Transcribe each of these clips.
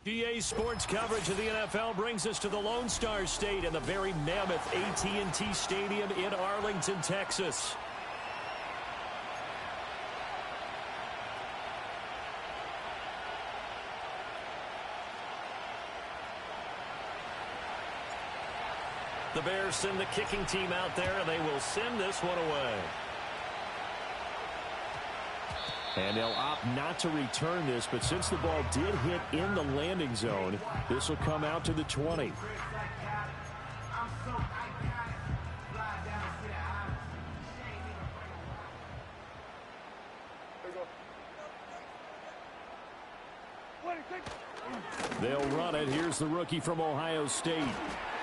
EA Sports coverage of the NFL brings us to the Lone Star State and the very mammoth AT&T Stadium in Arlington, Texas. The Bears send the kicking team out there, and they will send this one away. And they'll opt not to return this, but since the ball did hit in the landing zone, this will come out to the 20. They'll run it. Here's the rookie from Ohio State.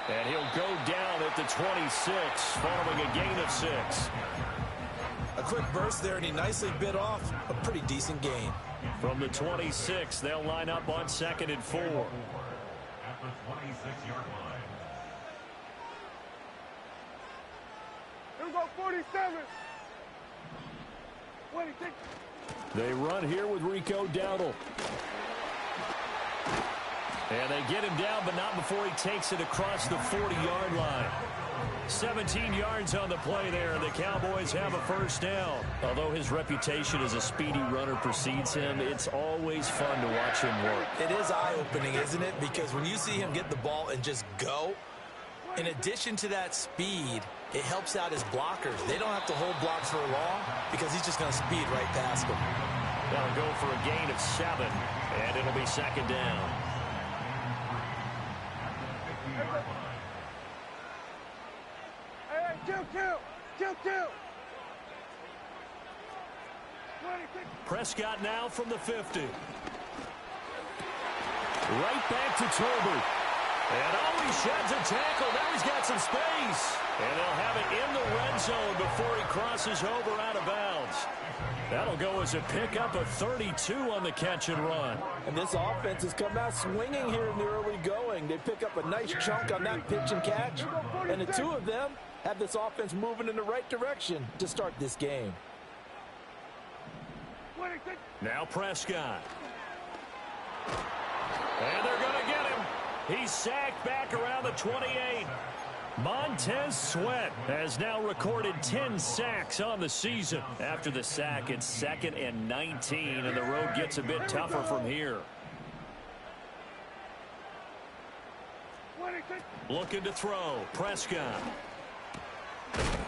And he'll go down at the 26 following a gain of 6. A quick burst there, and he nicely bit off a pretty decent gain. From the 26, they'll line up on 2nd and 4. At the 26-yard line. Here we go, 47. 26. They run here with Rico Dowdle. And they get him down, but not before he takes it across the 40-yard line. 17 yards on the play there. The Cowboys have a first down. Although his reputation as a speedy runner precedes him, it's always fun to watch him work. It is eye-opening, isn't it? Because when you see him get the ball and just go, in addition to that speed, it helps out his blockers. They don't have to hold blocks for long because he's just going to speed right past them. They'll go for a gain of 7, and it'll be 2nd down. Kill. Prescott now from the 50. Right back to Tolbert. And he sheds a tackle. Now he's got some space. And they'll have it in the red zone before he crosses over out of bounds. That'll go as a pickup of 32 on the catch and run. And this offense has come out swinging here in the early going. They pick up a nice chunk on that pitch and catch. And the two of them have this offense moving in the right direction to start this game. Now Prescott. And they're going to get him. He's sacked back around the 28. Montez Sweat has now recorded 10 sacks on the season. After the sack, it's 2nd and 19, and the road gets a bit tougher from here. Looking to throw. Prescott.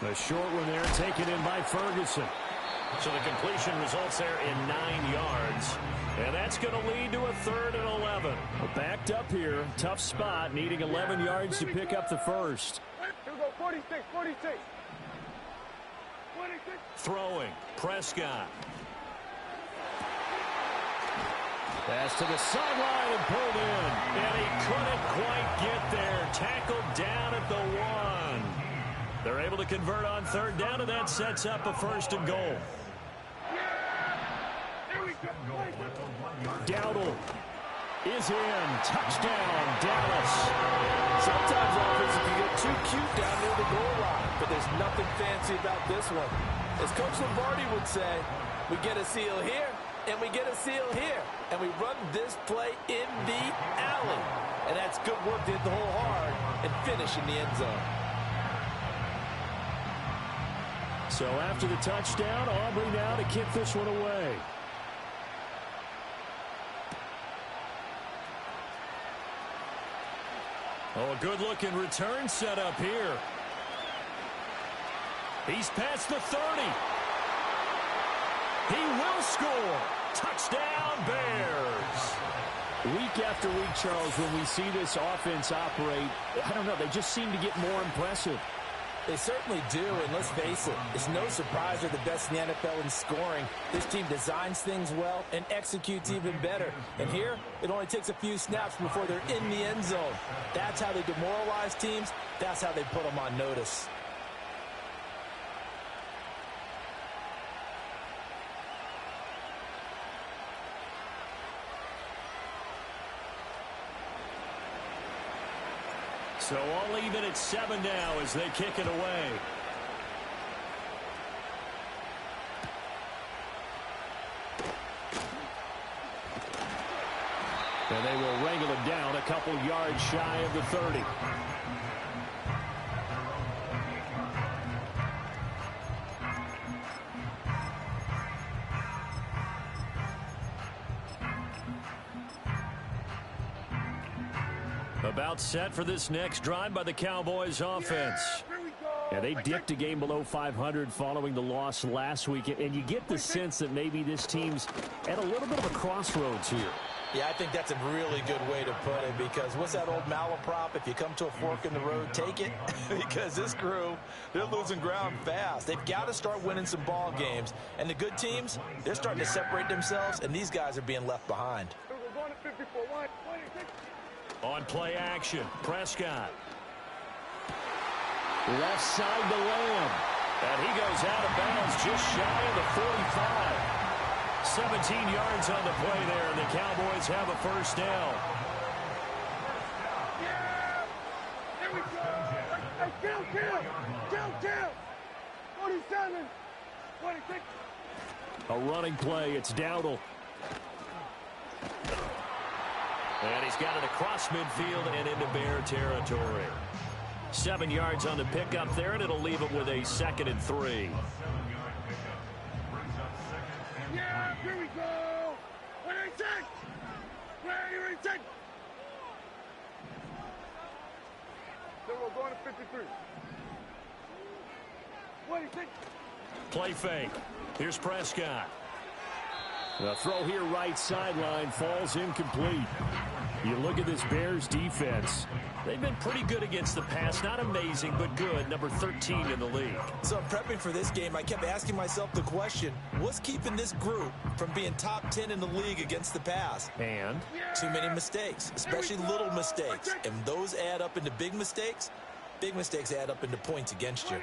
The short one there taken in by Ferguson. So the completion results there in 9 yards. And that's going to lead to a 3rd and 11. Well, backed up here. Tough spot. Needing 11 yards to pick up the first. Here we go, 46. Throwing. Prescott. Pass to the sideline and pulled in. And he couldn't quite get there. Tackled down at the 1. They're able to convert on 3rd down, and that sets up a 1st and goal. Dowdle is in. Touchdown, Dallas. Sometimes offenses can get too cute down near the goal line, but there's nothing fancy about this one. As Coach Lombardi would say, we get a seal here, and we get a seal here, and we run this play in the alley. And that's good work to hit the hole hard and finish in the end zone. So after the touchdown, Aubrey now to kick this one away. Oh, a good-looking return set up here. He's past the 30. He will score. Touchdown, Bears. Week after week, Charles, when we see this offense operate, I don't know, they just seem to get more impressive. They certainly do, and let's face it, it's no surprise they're the best in the NFL in scoring. This team designs things well and executes even better. And here, it only takes a few snaps before they're in the end zone. That's how they demoralize teams. That's how they put them on notice. So all even at 7 now as they kick it away. And they will wrangle him down a couple yards shy of the 30. About set for this next drive by the Cowboys offense. And they dipped a game below 500 following the loss last week. And you get the sense that maybe this team's at a little bit of a crossroads here. Yeah, I think that's a really good way to put it, because what's that old malaprop? If you come to a fork in the road, take it. Because this crew, they're losing ground fast. They've got to start winning some ball games. And the good teams, they're starting to separate themselves, and these guys are being left behind. On play action, Prescott. Left side to Lamb. And he goes out of bounds just shy of the 45. 17 yards on the play there, and the Cowboys have a first down. Yeah! Here we go! Hey, count! 47, 26. A running play, it's Dowdle. And he's got it across midfield and into Bear territory. 7 yards on the pickup there, and it'll leave him with a 2nd and 3. Yeah, here we go. What do you think? Where do you think? So we're going to 53. What do you think? Play fake. Here's Prescott. The throw here right sideline falls incomplete. You look at this Bears defense. They've been pretty good against the pass. Not amazing, but good. Number 13 in the league. So prepping for this game, I kept asking myself the question, what's keeping this group from being top 10 in the league against the pass? And? Too many mistakes, especially little mistakes. And those add up into big mistakes. Big mistakes add up into points against you.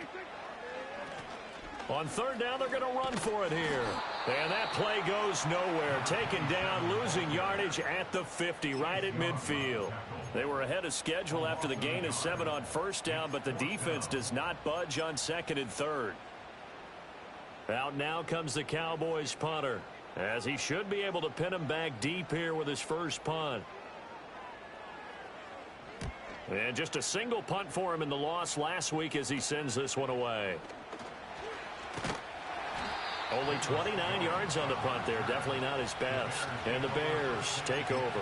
On third down, they're going to run for it here. And that play goes nowhere. Taken down, losing yardage at the 50, right at midfield. They were ahead of schedule after the gain of 7 on first down, but the defense does not budge on 2nd and 3rd. Out now comes the Cowboys punter, as he should be able to pin him back deep here with his first punt. And just a single punt for him in the loss last week as he sends this one away. Only 29 yards on the punt there. Definitely not his best. And the Bears take over.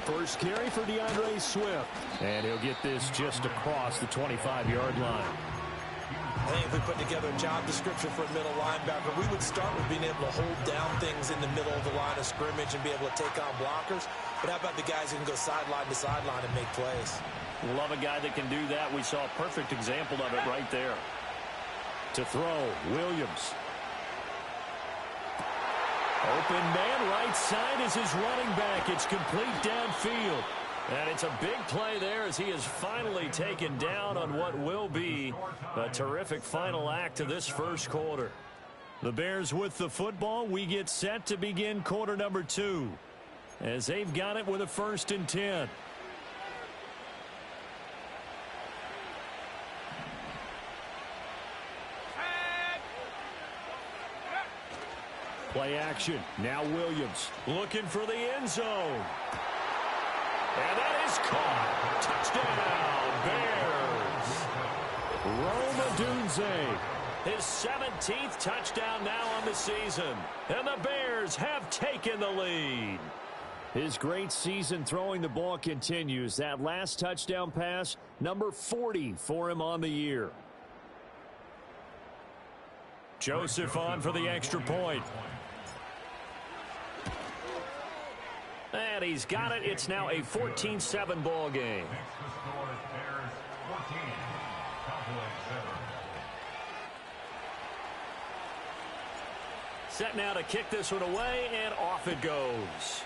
First carry for DeAndre Swift. And he'll get this just across the 25-yard line. I think if we put together a job description for a middle linebacker, we would start with being able to hold down things in the middle of the line of scrimmage and be able to take on blockers. But how about the guys who can go sideline to sideline and make plays? Love a guy that can do that. We saw a perfect example of it right there. To throw, Williams. Open man, right side is his running back. It's complete downfield. And it's a big play there as he is finally taken down on what will be a terrific final act of this first quarter. The Bears with the football. We get set to begin quarter number 2 as they've got it with a 1st and 10. Play action. Now Williams looking for the end zone. And that is caught. Touchdown, Bears. Rome Odunze. His 17th touchdown now on the season. And the Bears have taken the lead. His great season throwing the ball continues. That last touchdown pass, number 40 for him on the year. Joseph on for the extra point. And he's got it. It's now a 14-7 ball game. Set now to kick this one away, and off it goes.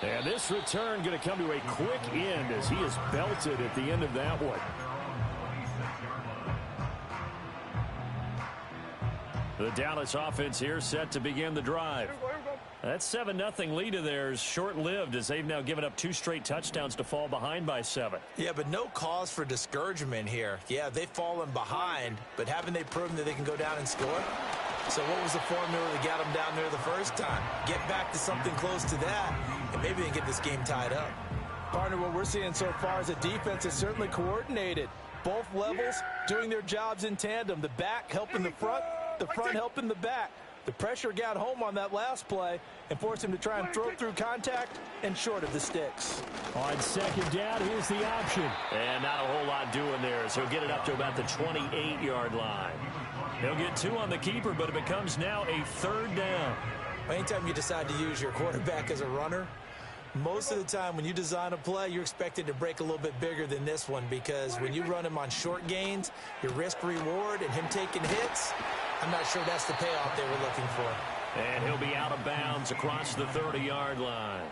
And this return going to come to a quick end as he is belted at the end of that one. The Dallas offense here set to begin the drive. That 7-0 lead of theirs short-lived as they've now given up 2 straight touchdowns to fall behind by 7. Yeah, but no cause for discouragement here. Yeah, they've fallen behind, but haven't they proven that they can go down and score? So what was the formula that got them down there the first time? Get back to something close to that, and maybe they can get this game tied up. Partner, what we're seeing so far is the defense is certainly coordinated. Both levels doing their jobs in tandem. The back helping the front helping the back. The pressure got home on that last play and forced him to try and throw through contact and short of the sticks. On second down, here's the option. And not a whole lot doing there, so he'll get it up to about the 28-yard line. He'll get 2 on the keeper, but it becomes now a 3rd down. Anytime you decide to use your quarterback as a runner, most of the time when you design a play, you're expected to break a little bit bigger than this one, because when you run him on short gains, your risk-reward and him taking hits, I'm not sure that's the payoff they were looking for. And he'll be out of bounds across the 30-yard line.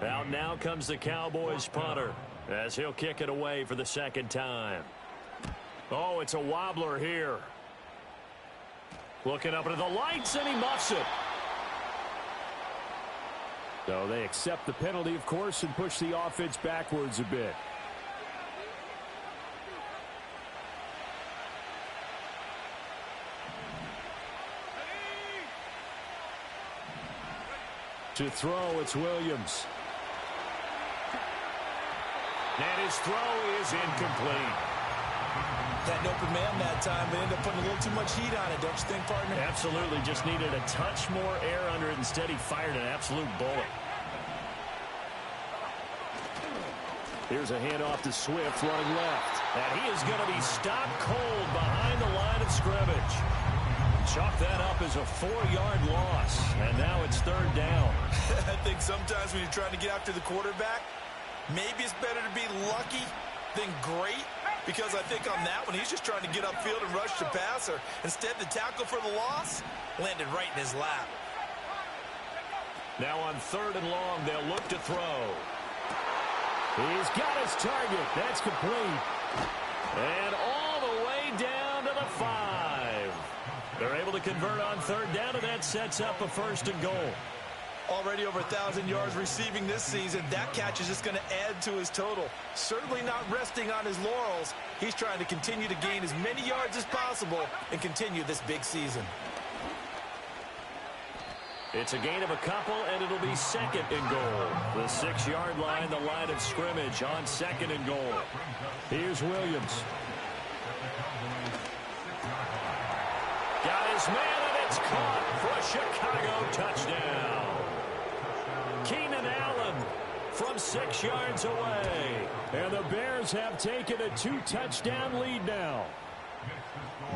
Out now comes the Cowboys punter as he'll kick it away for the 2nd time. Oh, it's a wobbler here. Looking up into the lights, and he muffs it. So they accept the penalty, of course, and push the offense backwards a bit. To throw, it's Williams. And his throw is incomplete. Had an open man that time, but ended up putting a little too much heat on it, don't you think, partner? Absolutely. Just needed a touch more air under it. Instead, he fired an absolute bullet. Here's a handoff to Swift running left. And he is going to be stopped cold behind the line of scrimmage. Chalk that up as a 4-yard loss. And now it's 3rd down. I think sometimes when you're trying to get after the quarterback, maybe it's better to be lucky than great. Because I think on that one, he's just trying to get upfield and rush the passer. Instead, the tackle for the loss landed right in his lap. Now on 3rd and long, they'll look to throw. He's got his target. That's complete. And all the way down to the 5. They're able to convert on 3rd down, and that sets up a 1st and goal. Already over 1,000 yards receiving this season. That catch is just going to add to his total. Certainly not resting on his laurels. He's trying to continue to gain as many yards as possible and continue this big season. It's a gain of a couple, and it'll be 2nd and goal. The 6-yard line, the line of scrimmage on 2nd and goal. Here's Williams. Got his man, and it's caught for a Chicago touchdown. Keenan Allen from 6 yards away. And the Bears have taken a 2-touchdown lead now.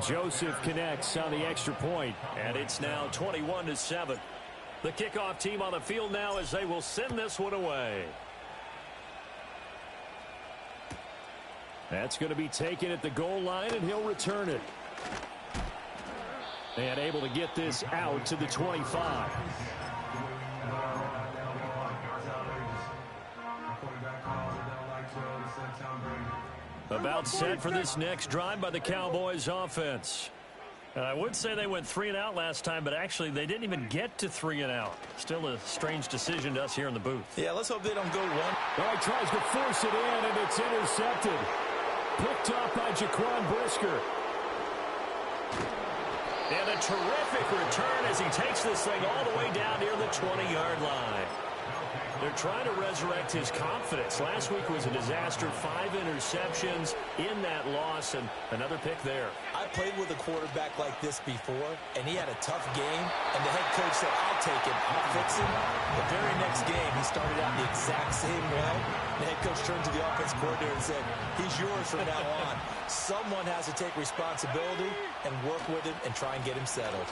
Joseph connects on the extra point, and it's now 21-7. The kickoff team on the field now as they will send this one away. That's going to be taken at the goal line, and he'll return it. And able to get this out to the 25. About set for this next drive by the Cowboys offense. I would say they went 3 and out last time, but actually they didn't even get to 3 and out. Still a strange decision to us here in the booth. Yeah, let's hope they don't go 1. Oh, he tries to force it in, and it's intercepted. Picked off by Jaquan Brisker. And a terrific return as he takes this thing all the way down near the 20-yard line. They're trying to resurrect his confidence. Last week was a disaster. 5 interceptions in that loss, and another pick there. I played with a quarterback like this before, and he had a tough game, and the head coach said, I'll take him, I'll fix him. The very next game, he started out the exact same way. The head coach turned to the offense coordinator and said, he's yours from now on. Someone has to take responsibility and work with him and try and get him settled.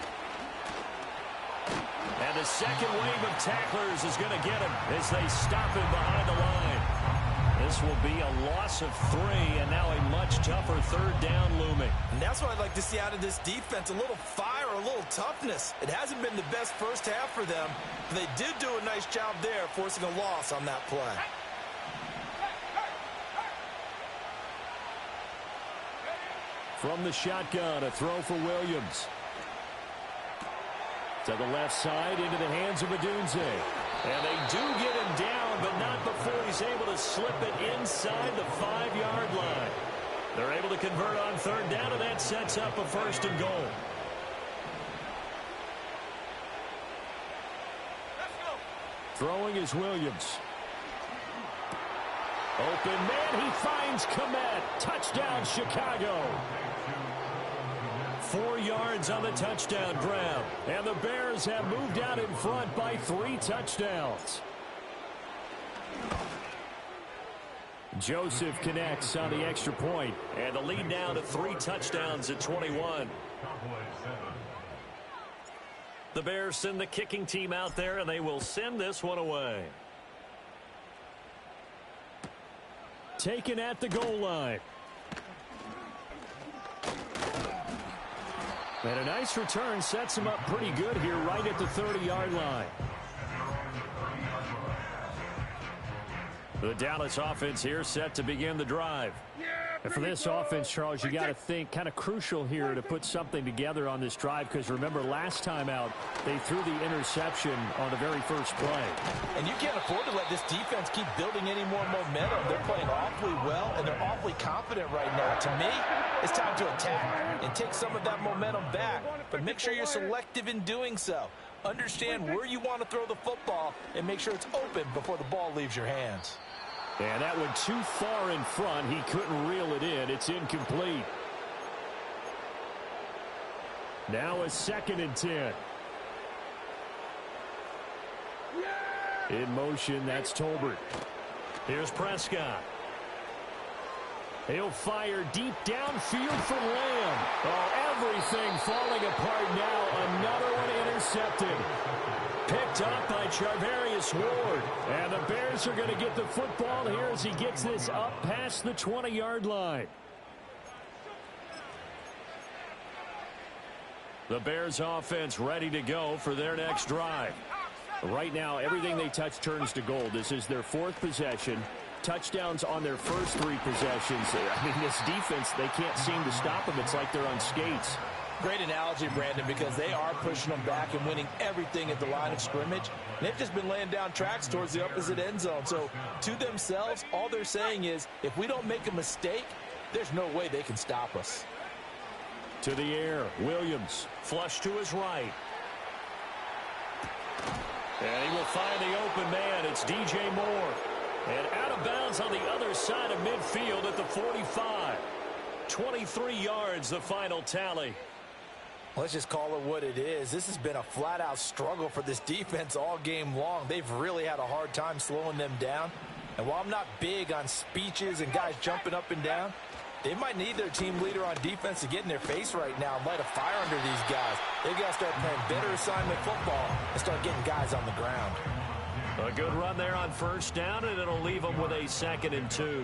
And the second wave of tacklers is going to get him as they stop him behind the line. This will be a loss of 3, and now a much tougher 3rd down looming. And that's what I'd like to see out of this defense, a little fire, a little toughness. It hasn't been the best first half for them, but they did do a nice job there forcing a loss on that play. From the shotgun, a throw for Williams. To the left side, into the hands of Adunze. And they do get him down, but not before he's able to slip it inside the 5-yard line. They're able to convert on third down, and that sets up a first and goal. Throwing is Williams. Open man, he finds Kmet. Touchdown, Chicago. 4 yards on the touchdown grab. And the Bears have moved out in front by 3 touchdowns. Joseph connects on the extra point. And the lead now to 3 touchdowns at 21. The Bears send the kicking team out there, and they will send this one away. Taken at the goal line. And a nice return sets him up pretty good here right at the 30-yard line. The Dallas offense here set to begin the drive. And for this offense, Charles, you got to think kind of crucial here to put something together on this drive, because remember last time out they threw the interception on the very first play. And you can't afford to let this defense keep building any more momentum. They're playing awfully well, and they're awfully confident right now. To me, it's time to attack and take some of that momentum back. But make sure you're selective in doing so. Understand where you want to throw the football and make sure it's open before the ball leaves your hands. And that went too far in front. He couldn't reel it in. It's incomplete. Now a 2nd and 10. In motion, that's Tolbert. Here's Prescott. He'll fire deep downfield for Lamb. Oh, everything falling apart now. Another one intercepted. Picked up by Charvarius Ward. And the Bears are going to get the football here as he gets this up past the 20-yard line. The Bears offense ready to go for their next drive. Right now, everything they touch turns to gold. This is their 4th possession. Touchdowns on their first 3 possessions. I mean, this defense, they can't seem to stop them. It's like they're on skates. Great analogy, Brandon, because they are pushing them back and winning everything at the line of scrimmage. They've just been laying down tracks towards the opposite end zone. So to themselves, all they're saying is, if we don't make a mistake, there's no way they can stop us. To the air, Williams. Flush to his right. And he will find the open man. It's DJ Moore. And out of bounds on the other side of midfield at the 45. 23 yards, the final tally. Let's just call it what it is. This has been a flat-out struggle for this defense all game long. They've really had a hard time slowing them down. And while I'm not big on speeches and guys jumping up and down, they might need their team leader on defense to get in their face right now and light a fire under these guys. They've got to start playing better assignment football and start getting guys on the ground. A good run there on first down, and it'll leave them with a 2nd and 2. At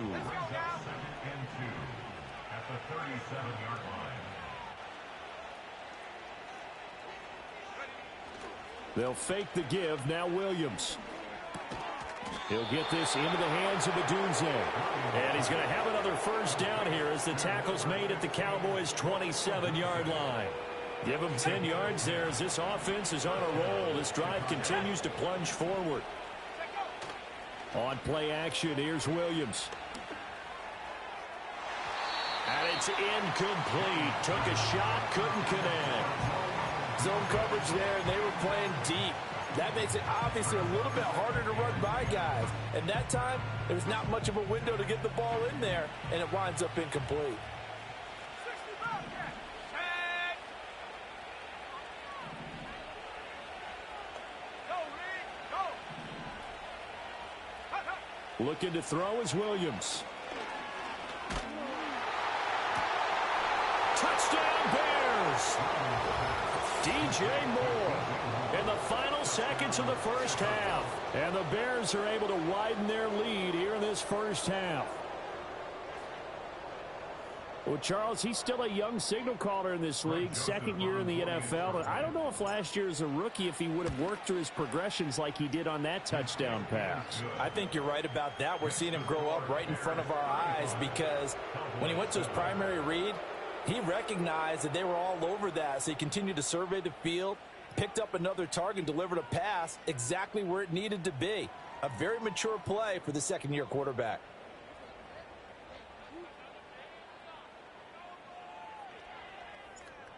the 37-yard line. They'll fake the give. Now Williams. He'll get this into the hands of Adunze. And he's going to have another first down here as the tackle's made at the Cowboys' 27-yard line. Give them 10 yards there as this offense is on a roll. This drive continues to plunge forward. On play action, here's Williams. And it's incomplete. Took a shot, couldn't connect. Zone coverage there, and they were playing deep. That makes it obviously a little bit harder to run by guys. And that time, there was not much of a window to get the ball in there, and it winds up incomplete. Looking to throw is Williams. Touchdown Bears! DJ Moore in the final seconds of the first half. And the Bears are able to widen their lead here in this first half. Well, Charles, he's still a young signal caller in this league, 2nd year in the NFL. And I don't know if last year as a rookie, if he would have worked through his progressions like he did on that touchdown pass. I think you're right about that. We're seeing him grow up right in front of our eyes because when he went to his primary read, he recognized that they were all over that. So he continued to survey the field, Picked up another target, delivered a pass exactly where it needed to be. A very mature play for the second-year quarterback.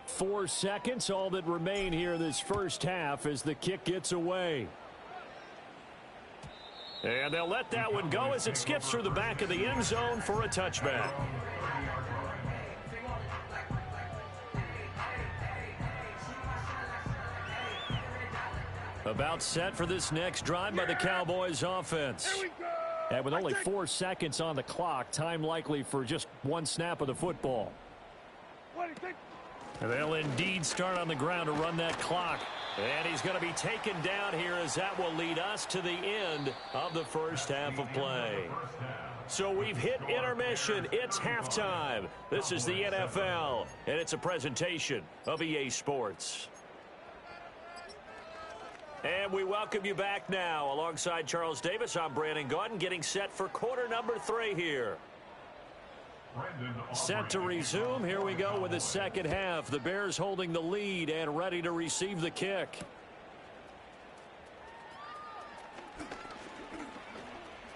Four seconds, all that remain here this first half as the kick gets away. And they'll let that one go as it skips through the back of the end zone for a touchback. About set for this next drive by the Cowboys offense. And with only 4 seconds on the clock, time likely for just one snap of the football. And they'll indeed start on the ground to run that clock. And he's going to be taken down here as that will lead us to the end of the first half of play. So we've hit intermission. It's halftime. This is the NFL, and it's a presentation of EA Sports. And we welcome you back now. Alongside Charles Davis, I'm Brandon Gaudin, getting set for quarter number 3 here. Set to resume. Here we go with the second half. The Bears holding the lead and ready to receive the kick.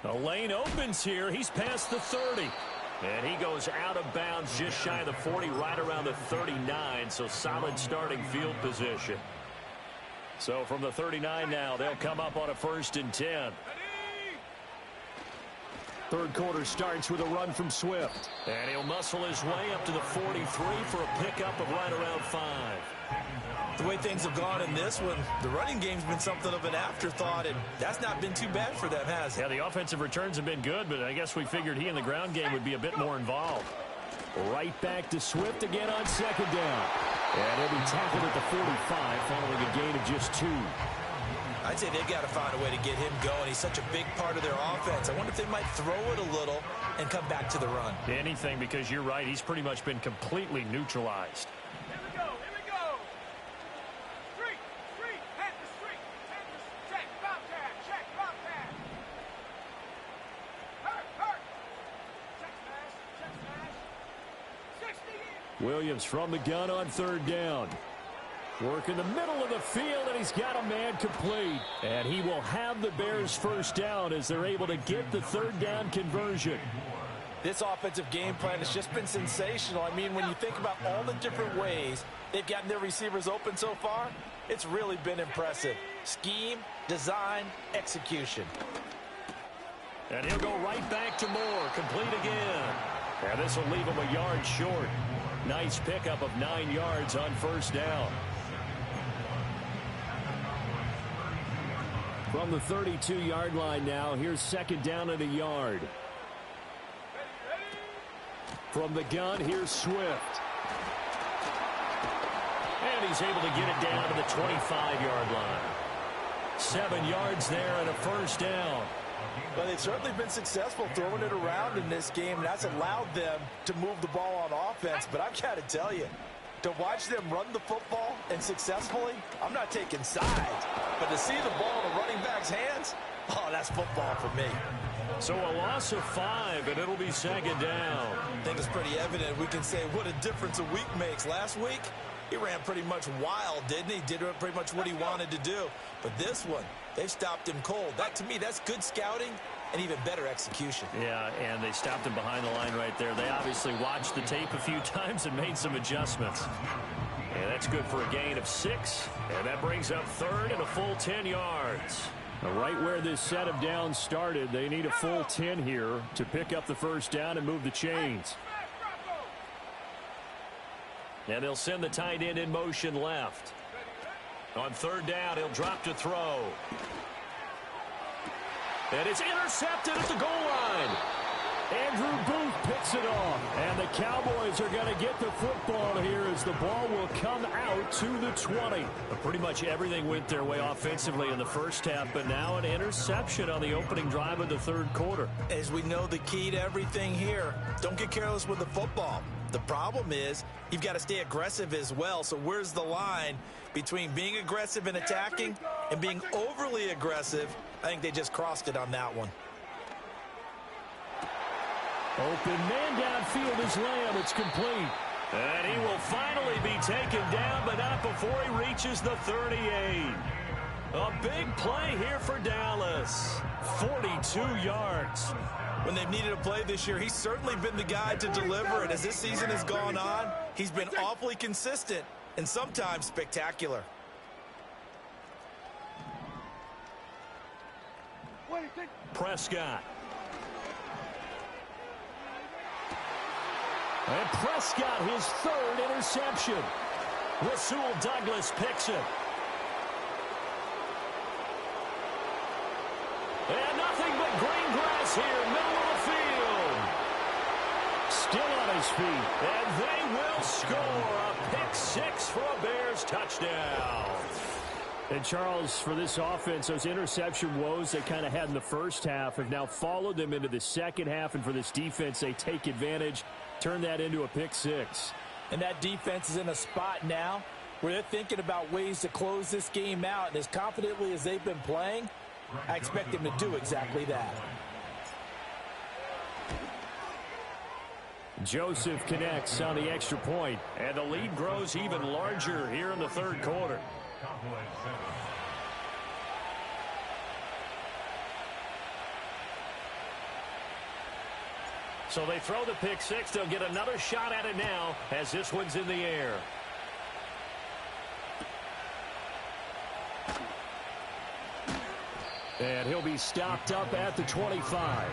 The lane opens here. He's past the 30. And he goes out of bounds just shy of the 40, right around the 39. So solid starting field position. So from the 39 now, they'll come up on a 1st and 10. Third quarter starts with a run from Swift. And he'll muscle his way up to the 43 for a pickup of right around 5. The way things have gone in this one, the running game's been something of an afterthought, and that's not been too bad for them, has it? Yeah, the offensive returns have been good, but I guess we figured he in the ground game would be a bit more involved. Right back to Swift again on second down. And he'll be tackled at the 45 following a gain of just 2. I'd say they've got to find a way to get him going. He's such a big part of their offense. I wonder if they might throw it a little and come back to the run. Anything, because you're right. He's pretty much been completely neutralized. Here we go, here we go. Street, head to street. Check, Bobcat, check, Bobcat. Hurt. Check smash. 60 in. Williams from the gun on third down. Work in the middle of the field, and he's got a man complete. And he will have the Bears first down as they're able to get the third down conversion. This offensive game plan has just been sensational. I mean, when you think about all the different ways they've gotten their receivers open so far, it's really been impressive. Scheme, design, execution. And he'll go right back to Moore, complete again. And this will leave him a yard short. Nice pickup of 9 yards on first down. From the 32-yard line now, here's second down and a yard. From the gun, here's Swift. And he's able to get it down to the 25-yard line. 7 yards there and a first down. Well, they've certainly been successful throwing it around in this game, and that's allowed them to move the ball on offense. But I've got to tell you, to watch them run the football and successfully, I'm not taking sides. But to see the ball in the running back's hands, oh, that's football for me. So a loss of 5, and it'll be second down. I think it's pretty evident. We can say what a difference a week makes. Last week, he ran pretty much wild, didn't he? Did pretty much what he wanted to do. But this one, they've stopped him cold. That, to me, that's good scouting and even better execution. Yeah, and they stopped him behind the line right there. They obviously watched the tape a few times and made some adjustments. And that's good for a gain of 6. And that brings up third and a full 10 yards. Right where this set of downs started, they need a full 10 here to pick up the first down and move the chains. And they'll send the tight end in motion left. On third down, he'll drop to throw. And it's intercepted at the goal line. Andrew Booth picks it off. And the Cowboys are going to get the football here as the ball will come out to the 20. But pretty much everything went their way offensively in the first half, but now an interception on the opening drive of the third quarter. As we know, the key to everything here, don't get careless with the football. The problem is you've got to stay aggressive as well. So where's the line between being aggressive and attacking and being overly aggressive? I think they just crossed it on that one. Open man downfield is Lamb. It's complete. And he will finally be taken down, but not before he reaches the 38. A big play here for Dallas. 42 yards. When they've needed a play this year, he's certainly been the guy to deliver it. As this season has gone on, he's been awfully consistent and sometimes spectacular. Prescott. And Prescott, his third interception. Rasul Douglas picks it. And nothing but green grass here, middle of the field. Still on his feet, and they will score a pick six for a Bears touchdown. And Charles, for this offense, those interception woes they kind of had in the first half have now followed them into the second half, and for this defense, they take advantage, turn that into a pick six. And that defense is in a spot now where they're thinking about ways to close this game out, and as confidently as they've been playing, I expect them to do exactly that. Joseph connects on the extra point, and the lead grows even larger here in the third quarter. Cowboys 7. So they throw the pick six. They'll get another shot at it now as this one's in the air. And he'll be stopped up at the 25.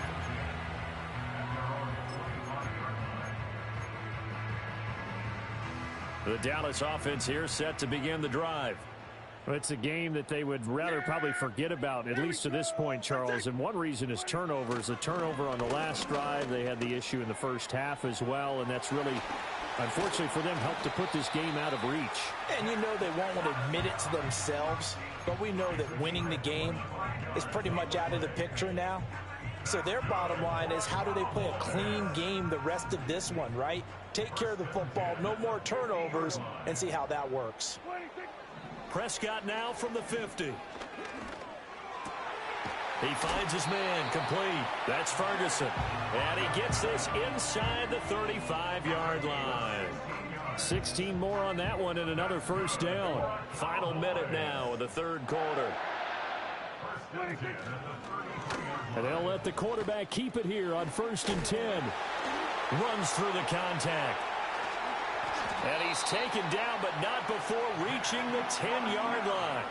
The Dallas offense here set to begin the drive. It's a game that they would rather probably forget about, at least to this point, Charles. And one reason is turnovers. A turnover on the last drive. They had the issue in the first half as well, and that's really, unfortunately for them, helped to put this game out of reach. And you know they won't want to admit it to themselves, but we know that winning the game is pretty much out of the picture now. So their bottom line is, how do they play a clean game the rest of this one, right? Take care of the football, no more turnovers, and see how that works. Prescott now from the 50. He finds his man, complete. That's Ferguson. And he gets this inside the 35-yard line. 16 more on that one and another first down. Final minute now of the third quarter. And they'll let the quarterback keep it here on 1st and 10. Runs through the contact. And he's taken down, but not before reaching the 10-yard line.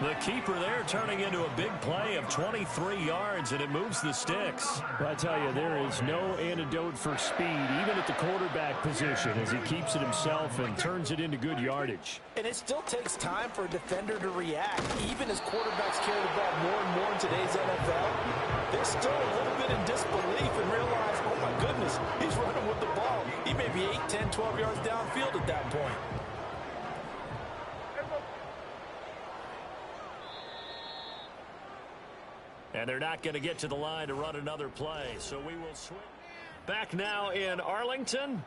The keeper there turning into a big play of 23 yards, and it moves the sticks. Well, I tell you, there is no antidote for speed, even at the quarterback position, as he keeps it himself and turns it into good yardage. And it still takes time for a defender to react. Even as quarterbacks carry the ball more and more in today's NFL, they're still a little bit in disbelief and realize, oh my goodness, he's running with the ball. He may be 8, 10, 12 yards downfield at that point. And they're not going to get to the line to run another play, so we will swing. Back now in Arlington.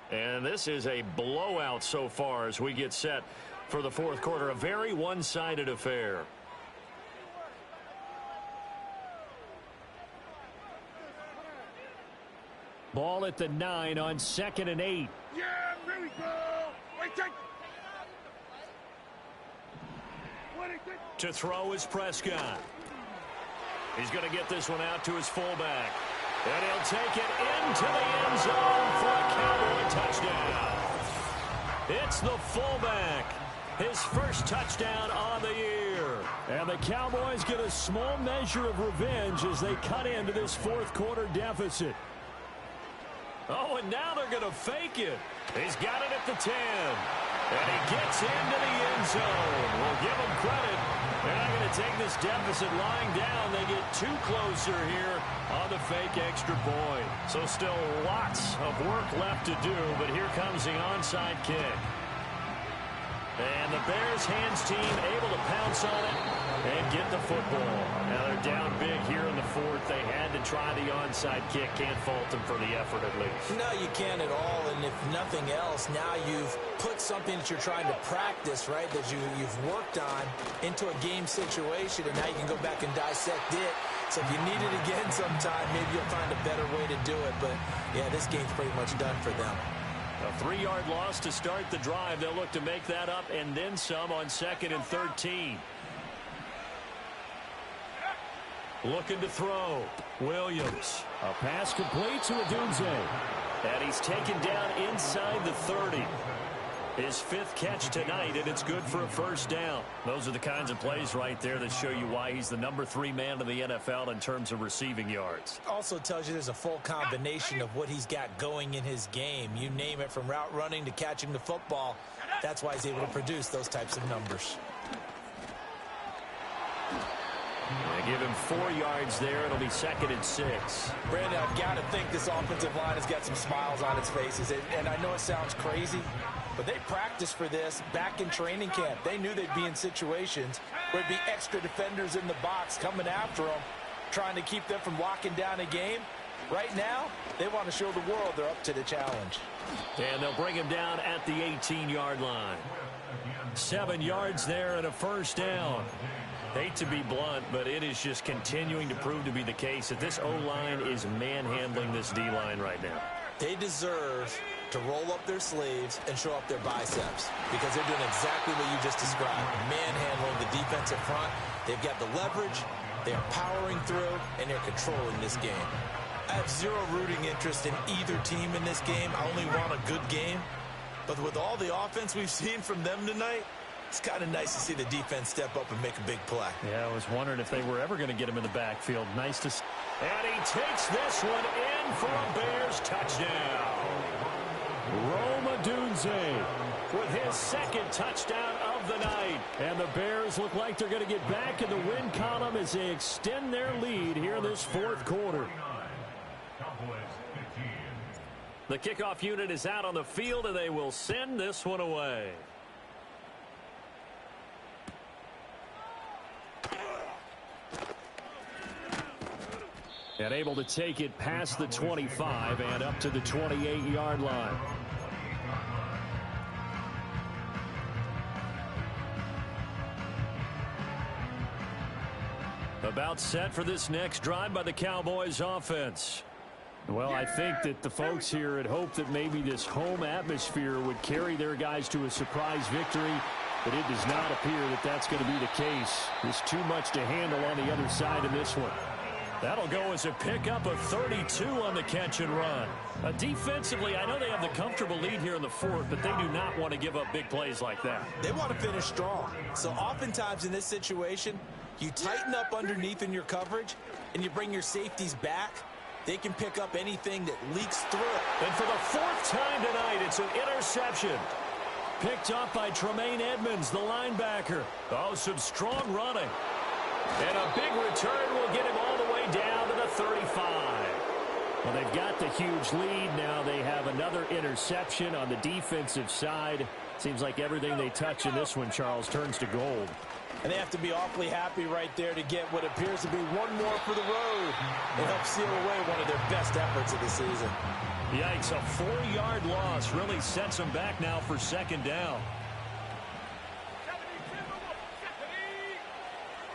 And this is a blowout so far as we get set for the fourth quarter. A very one-sided affair. Ball at the 9 on 2nd and 8. Yeah, here we go. Wait, take. To throw is Prescott. He's going to get this one out to his fullback. And he'll take it into the end zone for a Cowboy touchdown. It's the fullback. His first touchdown on the year. And the Cowboys get a small measure of revenge as they cut into this fourth quarter deficit. Oh, and now they're going to fake it. He's got it at the 10. And he gets into the end zone. We'll give him credit. They're not going to take this deficit lying down. They get too closer here on the fake extra point. So still lots of work left to do, but here comes the onside kick. And the Bears hands team able to pounce on it and get the football. Now they're down big here in the fourth. They had to try the onside kick. Can't fault them for the effort at least. No, you can't at all. And if nothing else, now you've put something that you're trying to practice, right, that you've worked on into a game situation, and now you can go back and dissect it. So if you need it again sometime, maybe you'll find a better way to do it. But, yeah, this game's pretty much done for them. A 3-yard loss to start the drive. They'll look to make that up and then some on 2nd and 13. Looking to throw. Williams. A pass complete to Odunze. And he's taken down inside the 30. His 5th catch tonight, and it's good for a first down. Those are the kinds of plays right there that show you why he's the number 3 man in the NFL in terms of receiving yards. Also tells you there's a full combination of what he's got going in his game. You name it, from route running to catching the football. That's why he's able to produce those types of numbers. They give him 4 yards there. It'll be 2nd and 6. Brandon, I've got to think this offensive line has got some smiles on its faces. And I know it sounds crazy, but they practiced for this back in training camp. They knew they'd be in situations where there'd be extra defenders in the box coming after them, trying to keep them from locking down a game. Right now, they want to show the world they're up to the challenge. And they'll bring him down at the 18-yard line. 7 yards there and a first down. Hate to be blunt, but it is just continuing to prove to be the case that this O-line is manhandling this D-line right now. They deserve to roll up their sleeves and show up their biceps, because they're doing exactly what you just described, manhandling the defensive front. They've got the leverage, they're powering through, and they're controlling this game. I have zero rooting interest in either team in this game. I only want a good game. But with all the offense we've seen from them tonight, it's kind of nice to see the defense step up and make a big play. Yeah, I was wondering if they were ever going to get him in the backfield. Nice to see. And he takes this one in for a Bears touchdown. Rome Odunze With his 2nd touchdown of the night. And the Bears look like they're going to get back in the win column as they extend their lead here in this 4th quarter. Cowboys 15. The kickoff unit is out on the field, and they will send this one away. And able to take it past the 25 and up to the 28-yard line. About set for this next drive by the Cowboys offense. Well, I think that the folks here had hoped that maybe this home atmosphere would carry their guys to a surprise victory, but it does not appear that that's going to be the case. There's too much to handle on the other side of this one. That'll go as a pickup of 32 on the catch and run. Defensively, I know they have the comfortable lead here in the 4th, but they do not want to give up big plays like that. They want to finish strong. So oftentimes in this situation, you tighten up underneath in your coverage, and you bring your safeties back. They can pick up anything that leaks through. And for the 4th time tonight, it's an interception. Picked up by Tremaine Edmonds, the linebacker. Oh, some strong running. And a big return will get him all the way down to the 35. Well, they've got the huge lead. Now they have another interception on the defensive side. Seems like everything they touch in this one, Charles, turns to gold. And they have to be awfully happy right there to get what appears to be one more for the road. They help seal away one of their best efforts of the season. Yikes, a 4-yard loss really sets them back now for 2nd down.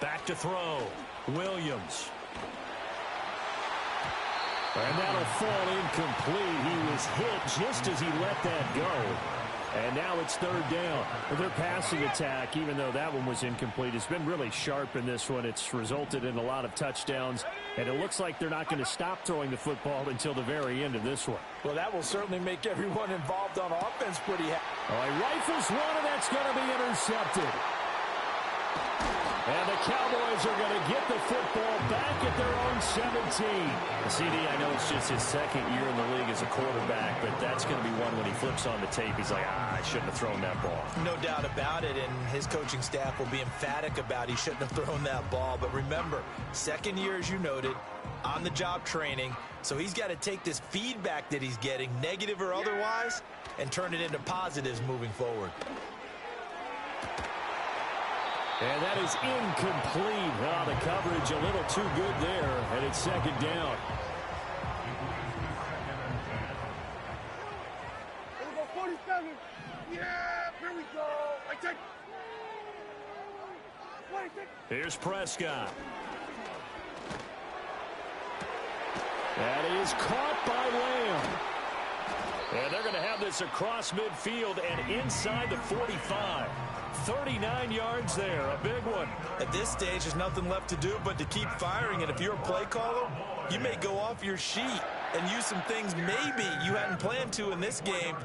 Back to throw. Williams. And that'll fall incomplete. He was hit just as he let that go. And now it's 3rd down. Their passing attack, even though that one was incomplete, has been really sharp in this one. It's resulted in a lot of touchdowns, and it looks like they're not going to stop throwing the football until the very end of this one. Well, that will certainly make everyone involved on offense pretty happy. Oh, he rifles one, and that's going to be intercepted. And the Cowboys are going to get the football back at their own 17. CD, I know it's just his 2nd year in the league as a quarterback, but that's going to be one when he flips on the tape. He's like, I shouldn't have thrown that ball. No doubt about it, and his coaching staff will be emphatic about he shouldn't have thrown that ball. But remember, 2nd year, as you noted, on-the-job training, so he's got to take this feedback that he's getting, negative or otherwise, and turn it into positives moving forward. And that is incomplete. Oh, the coverage a little too good there, and it's 2nd down. Here we go, 47. Yeah, here we go. I take. 26. Here's Prescott. That is caught by Lamb. And they're going to have this across midfield and inside the 45. 39 yards there, a big one. At this stage, there's nothing left to do but to keep firing. And if you're a play caller, you may go off your sheet and use some things maybe you hadn't planned to in this game.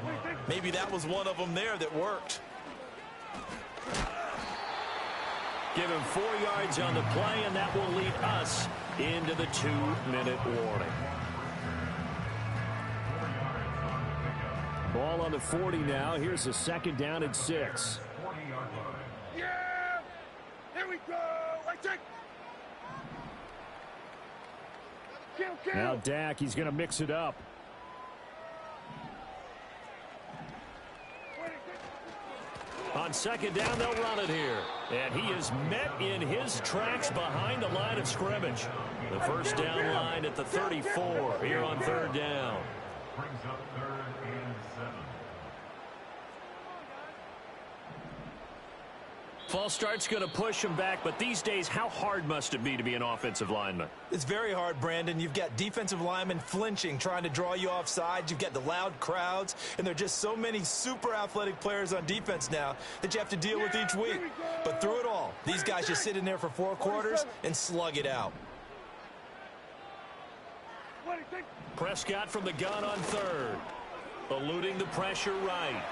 Maybe that was one of them there that worked. Give him 4 yards on the play, and that will lead us into the 2-minute warning. Ball on the 40 now. Here's a second down and 6. Yeah! Here we go! I take! Kill! Now Dak, he's going to mix it up. On second down, they'll run it here. And he is met in his tracks behind the line of scrimmage. The first down line at the 34 here on third down. Brings up 3rd and 7. False start's going to push him back, but these days, how hard must it be to be an offensive lineman? It's very hard, Brandon. You've got defensive linemen flinching, trying to draw you off sides. You've got the loud crowds, and there are just so many super athletic players on defense now that you have to deal with each week. But through it all, these guys just sit in there for 4 quarters and slug it out. Prescott from the gun on third. Eluding the pressure right.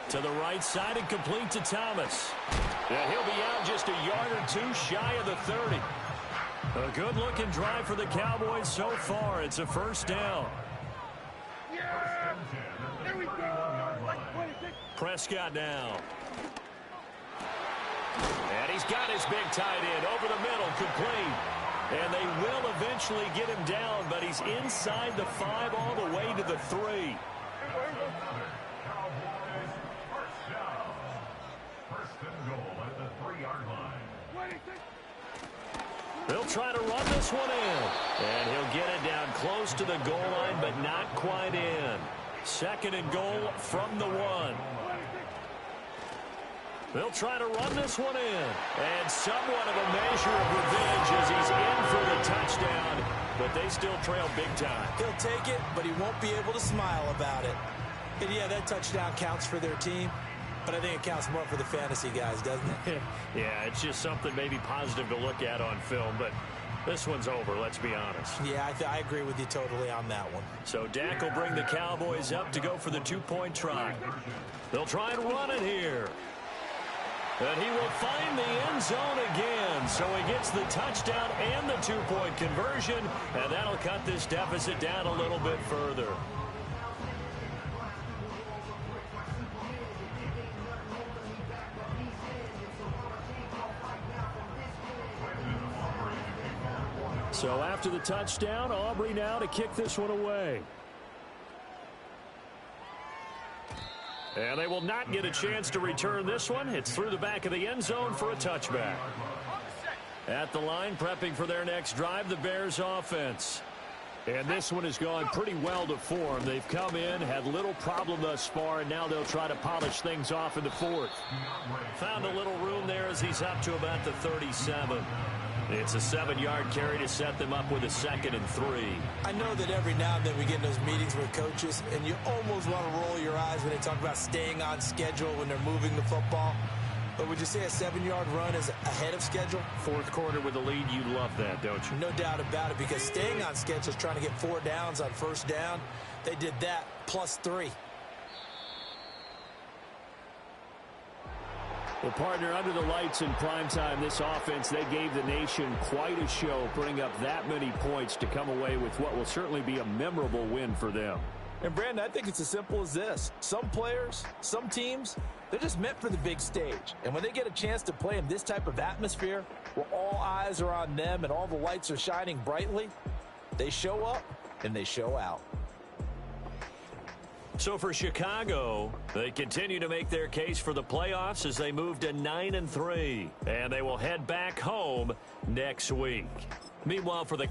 To the right side and complete to Thomas. Yeah, he'll be out just a yard or 2 shy of the 30. A good-looking drive for the Cowboys so far. It's a first down. Yeah! Here we go! Prescott now. And he's got his big tight end over the middle, complete. And they will eventually get him down, but he's inside the 5 all the way to the 3. They'll try to run this one in. And he'll get it down close to the goal line, but not quite in. Second and goal from the 1. They'll try to run this one in. And somewhat of a measure of revenge as he's in for the touchdown. But they still trail big time. He'll take it, but he won't be able to smile about it. And yeah, that touchdown counts for their team. But I think it counts more for the fantasy guys, doesn't it? Yeah, it's just something maybe positive to look at on film, but this one's over, let's be honest. Yeah, I agree with you totally on that one. So Dak will bring the Cowboys up to go for the 2-point try. They'll try and run it here. And he will find the end zone again. So he gets the touchdown and the 2-point conversion, and that'll cut this deficit down a little bit further. So after the touchdown, Aubrey now to kick this one away. And they will not get a chance to return this one. It's through the back of the end zone for a touchback. At the line, prepping for their next drive, the Bears offense. And this one has gone pretty well to form. They've come in, had little problem thus far, and now they'll try to polish things off in the 4th. Found a little room there as he's up to about the 37. It's a 7-yard carry to set them up with a 2nd and 3. I know that every now and then we get in those meetings with coaches, and you almost want to roll your eyes when they talk about staying on schedule when they're moving the football. But would you say a 7-yard run is ahead of schedule? 4th quarter with a lead, you love that, don't you? No doubt about it, because staying on schedule is trying to get 4 downs on first down. They did that plus 3. Well, partner, under the lights in primetime, this offense, they gave the nation quite a show, putting up that many points to come away with what will certainly be a memorable win for them. And, Brandon, I think it's as simple as this. Some players, some teams, they're just meant for the big stage. And when they get a chance to play in this type of atmosphere, where all eyes are on them and all the lights are shining brightly, they show up and they show out. So for Chicago, they continue to make their case for the playoffs as they move to 9-3. And they will head back home next week. Meanwhile, for the